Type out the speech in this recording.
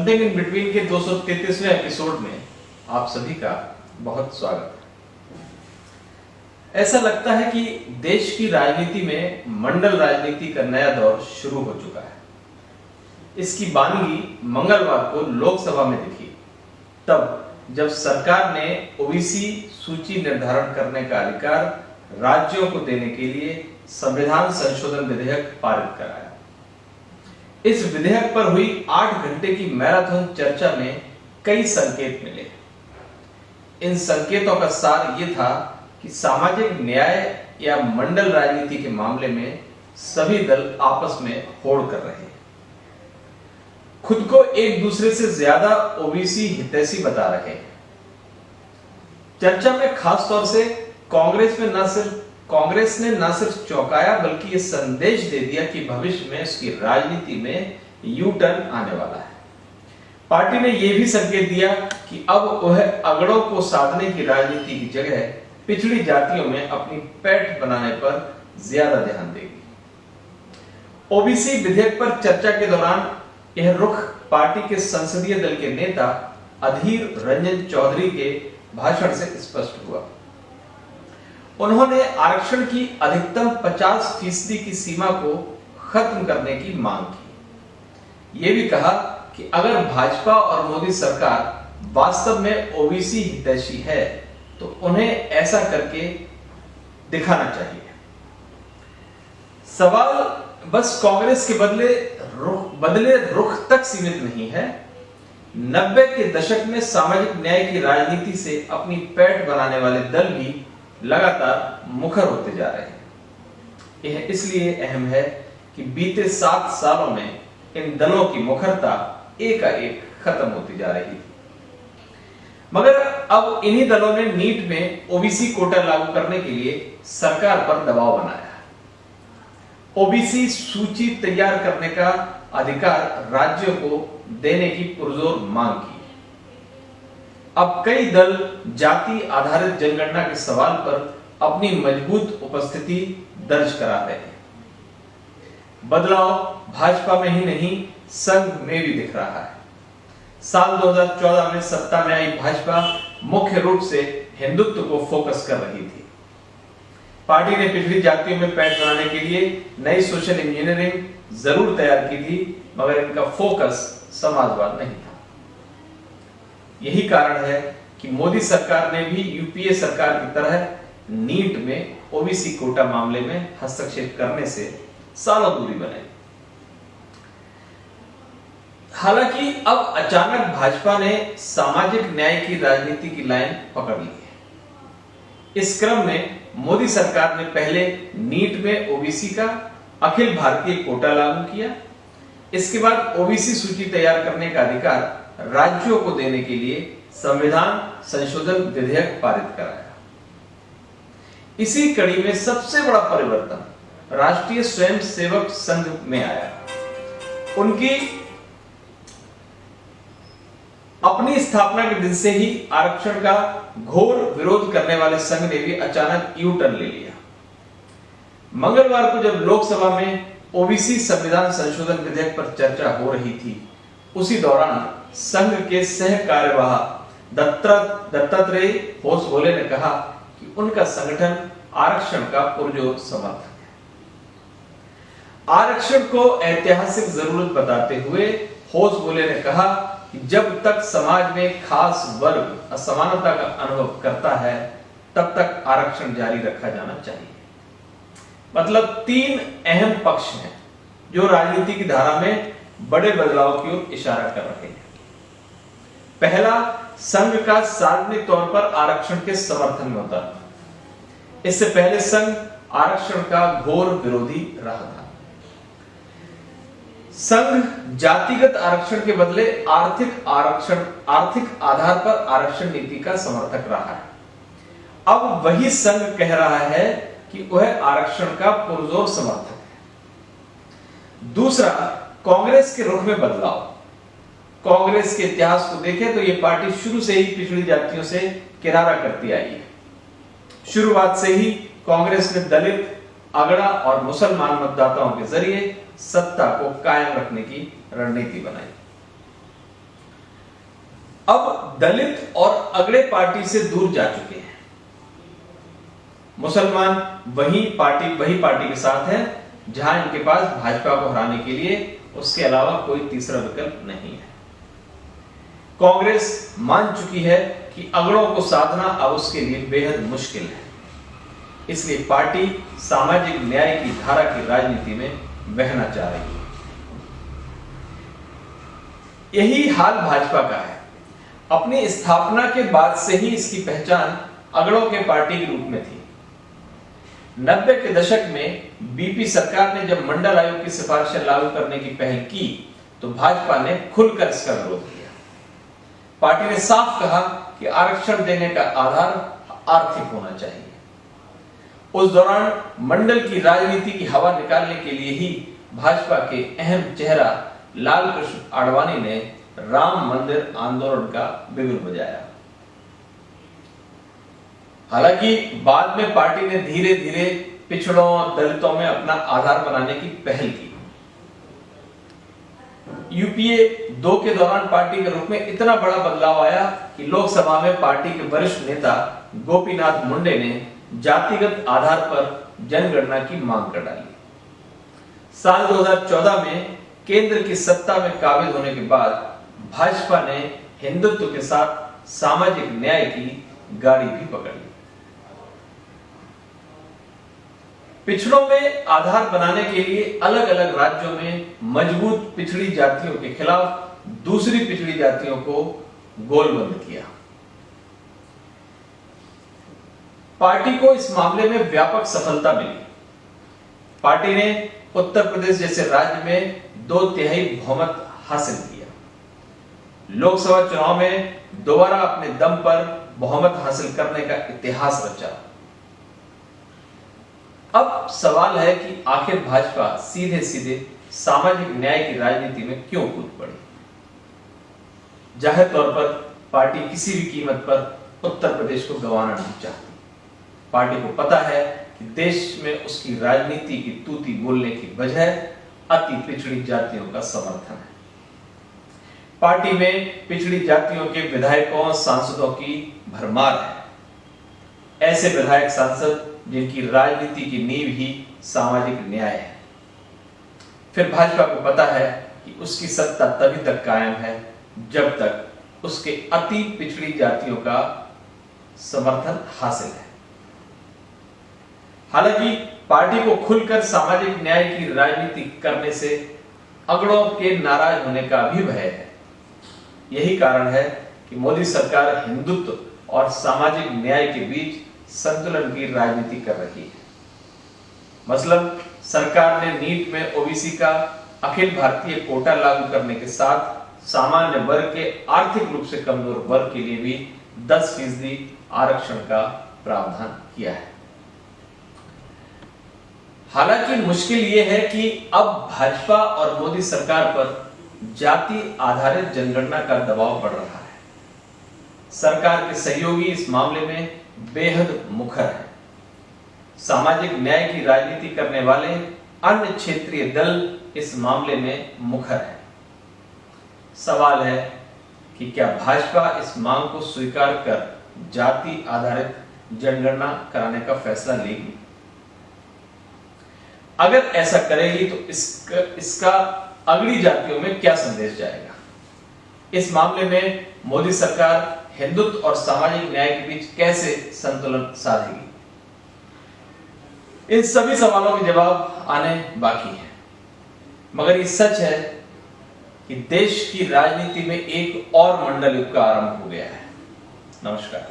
Something in between के 233वें episode में आप सभी का बहुत स्वागत है। ऐसा लगता है कि देश की राजनीति में मंडल राजनीति का नया दौर शुरू हो चुका है। इसकी बानगी मंगलवार को लोकसभा में दिखी, तब जब सरकार ने ओबीसी सूची निर्धारण करने का अधिकार राज्यों को देने के लिए संविधान संशोधन विधेयक पारित कराया। इस विधेयक पर हुई 8 घंटे की मैराथन चर्चा में कई संकेत मिले। इन संकेतों का सार ये था कि सामाजिक न्याय या मंडल राजनीति के मामले में सभी दल आपस में होड़ कर रहे हैं, खुद को एक दूसरे से ज्यादा ओबीसी हितैषी बता रहे हैं। चर्चा में खास तौर से कांग्रेस ने न सिर्फ चौंकाया बल्कि ये संदेश दे दिया कि भविष्य में उसकी राजनीति में यू टर्न आने वाला है। पार्टी ने यह भी संकेत दिया कि अब वह अगड़ों को साधने की राजनीति की जगह पिछड़ी जातियों में अपनी पैठ बनाने पर ज्यादा ध्यान देगी। ओबीसी विधेयक पर चर्चा के दौरान यह रुख पार्टी के संसदीय दल के नेता अधीर रंजन चौधरी के भाषण से स्पष्ट हुआ। उन्होंने आरक्षण की अधिकतम 50% की सीमा को खत्म करने की मांग की। यह भी कहा कि अगर भाजपा और मोदी सरकार वास्तव में ओबीसी हितैषी है तो उन्हें ऐसा करके दिखाना चाहिए। सवाल बस कांग्रेस के बदले रुख तक सीमित नहीं है। 90 के दशक में सामाजिक न्याय की राजनीति से अपनी पैठ बनाने वाले दल भी लगातार मुखर होते जा रहे हैं। यह इसलिए अहम है कि बीते 7 सालों में इन दलों की मुखरता एकाएक खत्म होती जा रही थी, मगर अब इन्हीं दलों ने नीट में ओबीसी कोटा लागू करने के लिए सरकार पर दबाव बनाया। ओबीसी सूची तैयार करने का अधिकार राज्यों को देने की पुरजोर मांग की। अब कई दल जाति आधारित जनगणना के सवाल पर अपनी मजबूत उपस्थिति दर्ज करा रहे हैं। बदलाव भाजपा में ही नहीं, संघ में भी दिख रहा है। साल 2014 में सत्ता में आई भाजपा मुख्य रूप से हिंदुत्व को फोकस कर रही थी। पार्टी ने पिछड़ी जातियों में पैठ बनाने के लिए नई सोशल इंजीनियरिंग जरूर तैयार की थी, मगर इनका फोकस समाजवाद नहीं था। यही कारण है कि मोदी सरकार ने भी यूपीए सरकार की तरह नीट में ओबीसी कोटा मामले में हस्तक्षेप करने से सालों दूरी बनाई। हालांकि अब अचानक भाजपा ने सामाजिक न्याय की राजनीति की लाइन पकड़ ली है। इस क्रम में मोदी सरकार ने पहले नीट में ओबीसी का अखिल भारतीय कोटा लागू किया। इसके बाद ओबीसी सूची तैयार करने का अधिकार राज्यों को देने के लिए संविधान संशोधन विधेयक पारित कराया। इसी कड़ी में सबसे बड़ा परिवर्तन राष्ट्रीय स्वयंसेवक संघ में आया। उनकी अपनी स्थापना के दिन से ही आरक्षण का घोर विरोध करने वाले संघ ने भी अचानक यू टर्न ले लिया। मंगलवार को जब लोकसभा में ओबीसी संविधान संशोधन विधेयक पर चर्चा हो रही थी, उसी दौरान संघ के सह कार्यवाह दत्तात्रेय होसबोले ने कहा कि उनका संगठन आरक्षण का पुरजोर समर्थक है। आरक्षण को ऐतिहासिक जरूरत बताते हुए होसबोले ने कहा कि जब तक समाज में खास वर्ग असमानता का अनुभव करता है तब तक आरक्षण जारी रखा जाना चाहिए। मतलब 3 अहम पक्ष हैं जो राजनीति की धारा में बड़े बदलाव की ओर इशारा कर रहे हैं। पहला, संघ का सार्वजनिक तौर पर आरक्षण के समर्थन में होता था। इससे पहले संघ आरक्षण का घोर विरोधी रहा था। संघ जातिगत आरक्षण के बदले आर्थिक आधार पर आरक्षण नीति का समर्थक रहा है। अब वही संघ कह रहा है कि वह आरक्षण का पुरजोर समर्थक है। दूसरा, कांग्रेस के रुख में बदलाव। कांग्रेस के इतिहास को देखें तो यह पार्टी शुरू से ही पिछड़ी जातियों से किनारा करती आई है। शुरुआत से ही कांग्रेस ने दलित, अगड़ा और मुसलमान मतदाताओं के जरिए सत्ता को कायम रखने की रणनीति बनाई। अब दलित और अगड़े पार्टी से दूर जा चुके हैं। मुसलमान वही पार्टी के साथ है जहां इनके पास भाजपा को हराने के लिए उसके अलावा कोई तीसरा विकल्प नहीं है। कांग्रेस मान चुकी है कि अगड़ों को साधना अब उसके लिए बेहद मुश्किल है, इसलिए पार्टी सामाजिक न्याय की धारा की राजनीति में बहना चाह रही है। यही हाल भाजपा का है। अपनी स्थापना के बाद से ही इसकी पहचान अगड़ों के पार्टी के रूप में थी। 90 के दशक में बीपी सरकार ने जब मंडल आयोग की सिफारिशें लागू करने की पहल की तो भाजपा ने खुलकर इसका विरोध किया। पार्टी ने साफ कहा कि आरक्षण देने का आधार आर्थिक होना चाहिए। उस दौरान मंडल की राजनीति की हवा निकालने के लिए ही भाजपा के अहम चेहरा लाल कृष्ण आडवाणी ने राम मंदिर आंदोलन का बिगुल बजाया। हालांकि बाद में पार्टी ने धीरे धीरे पिछड़ों और दलितों में अपना आधार बनाने की पहल की। यूपीए 2 के दौरान पार्टी के रूप में इतना बड़ा बदलाव आया कि लोकसभा में पार्टी के वरिष्ठ नेता गोपीनाथ मुंडे ने जातिगत आधार पर जनगणना की मांग कर डाली। साल 2014 में केंद्र की सत्ता में काबिज होने के बाद भाजपा ने हिंदुत्व के साथ सामाजिक न्याय की गाड़ी भी पकड़ ली। पिछड़ों में आधार बनाने के लिए अलग अलग राज्यों में मजबूत पिछड़ी जातियों के खिलाफ दूसरी पिछड़ी जातियों को गोलबंद किया। पार्टी को इस मामले में व्यापक सफलता मिली। पार्टी ने उत्तर प्रदेश जैसे राज्य में 2/3 बहुमत हासिल किया। लोकसभा चुनाव में दोबारा अपने दम पर बहुमत हासिल करने का इतिहास रचा। अब सवाल है कि आखिर भाजपा सीधे सीधे सामाजिक न्याय की राजनीति में क्यों कूद पड़ी। जाहिर तौर पर पार्टी किसी भी कीमत पर उत्तर प्रदेश को गंवाना नहीं चाहती। पार्टी को पता है कि देश में उसकी राजनीति की तूती बोलने की वजह अति पिछड़ी जातियों का समर्थन है। पार्टी में पिछड़ी जातियों के विधायकों सांसदों की भरमार है। ऐसे विधायक सांसद जिनकी राजनीति की नींव ही सामाजिक न्याय है। फिर भाजपा को पता है कि उसकी सत्ता तभी तक कायम है जब तक उसके अति पिछड़ी जातियों का समर्थन हासिल है। हालांकि पार्टी को खुलकर सामाजिक न्याय की राजनीति करने से अगड़ों के नाराज होने का भी भय है। यही कारण है कि मोदी सरकार हिंदुत्व और सामाजिक न्याय के बीच संतुलन की राजनीति कर रही है। मसलन सरकार ने नीट में ओबीसी का अखिल भारतीय कोटा लागू करने के साथ सामान्य वर्ग के आर्थिक रूप से कमजोर वर्ग के लिए भी 10% आरक्षण का प्रावधान किया है। हालांकि मुश्किल यह है कि अब भाजपा और मोदी सरकार पर जाति आधारित जनगणना का दबाव बढ़ रहा है। सरकार के सहयोगी इस मामले में बेहद मुखर है। सामाजिक न्याय की राजनीति करने वाले अन्य क्षेत्रीय दल इस मामले में मुखर है। सवाल है कि क्या भाजपा इस मांग को स्वीकार कर जाति आधारित जनगणना कराने का फैसला लेगी? अगर ऐसा करेगी तो इसका अगली जातियों में क्या संदेश जाएगा? इस मामले में मोदी सरकार हिंदुत्व और सामाजिक न्याय के बीच कैसे संतुलन साधेगी? इन सभी सवालों के जवाब आने बाकी हैं। मगर ये सच है कि देश की राजनीति में एक और मंडल युग का आरंभ हो गया है। नमस्कार।